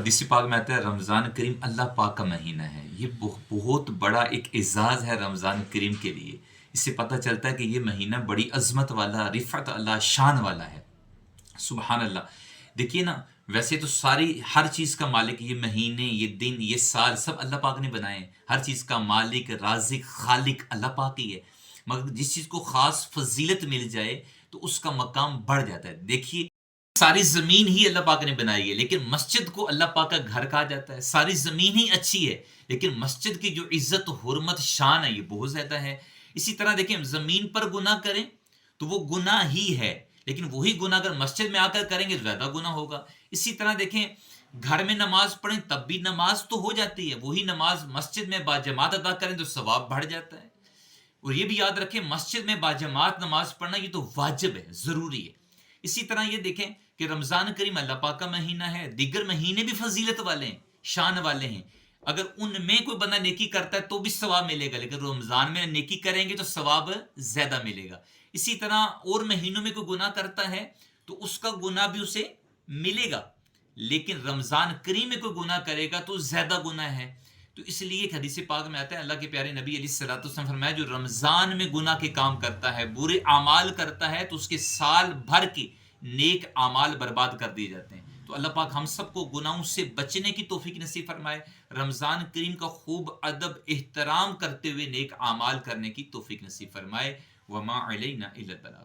حدیث پاک میں آتا ہے رمضان کریم اللہ پاک کا مہینہ ہے. یہ بہت بڑا ایک اعزاز ہے رمضان کریم کے لیے. اس سے پتہ چلتا ہے کہ یہ مہینہ بڑی عظمت والا، رفعت اللہ، شان والا ہے. سبحان اللہ. دیکھیے نا، ویسے تو ساری ہر چیز کا مالک، یہ مہینے، یہ دن، یہ سال سب اللہ پاک نے بنائے ہیں. ہر چیز کا مالک، رازق، خالق اللہ پاک ہی ہے. مگر جس چیز کو خاص فضیلت مل جائے تو اس کا مقام بڑھ جاتا ہے. دیکھیے، ساری زمین ہی اللہ پاک نے بنائی ہے، لیکن مسجد کو اللہ پاک کا گھر کہا جاتا ہے. ساری زمین ہی اچھی ہے، لیکن مسجد کی جو عزت، حرمت، شان ہے، یہ بہت زیادہ ہے. اسی طرح دیکھیں، زمین پر گناہ کریں تو وہ گناہ ہی ہے، لیکن وہی گناہ اگر مسجد میں آ کر کریں گے تو زیادہ گناہ ہوگا. اسی طرح دیکھیں، گھر میں نماز پڑھیں تب بھی نماز تو ہو جاتی ہے، وہی نماز مسجد میں باجماعت ادا کریں تو ثواب بڑھ جاتا ہے. اور یہ بھی یاد رکھیں، مسجد میں باجماعت نماز پڑھنا یہ تو واجب ہے، ضروری ہے. اسی طرح یہ دیکھیں کہ رمضان کریم اللہ پاک کا مہینہ ہے. دیگر مہینے بھی فضیلت والے ہیں، شان والے ہیں. اگر ان میں کوئی بندہ نیکی کرتا ہے تو بھی ثواب ملے گا، لیکن رمضان میں نیکی کریں گے تو ثواب زیادہ ملے گا. اسی طرح اور مہینوں میں کوئی گناہ کرتا ہے تو اس کا گناہ بھی اسے ملے گا، لیکن رمضان کریم میں کوئی گناہ کرے گا تو زیادہ گناہ ہے. تو اس لیے ایک حدیث پاک میں آتا ہے، اللہ کے پیارے نبی علیہ الصلوۃ والسلام فرمایا، جو رمضان میں گناہ کے کام کرتا ہے، برے اعمال کرتا ہے، تو اس کے سال بھر کے نیک اعمال برباد کر دیے جاتے ہیں. تو اللہ پاک ہم سب کو گناہوں سے بچنے کی توفیق نصیب فرمائے. رمضان کریم کا خوب ادب احترام کرتے ہوئے نیک اعمال کرنے کی توفیق نصیب فرمائے. وما علینا الا البلاغ.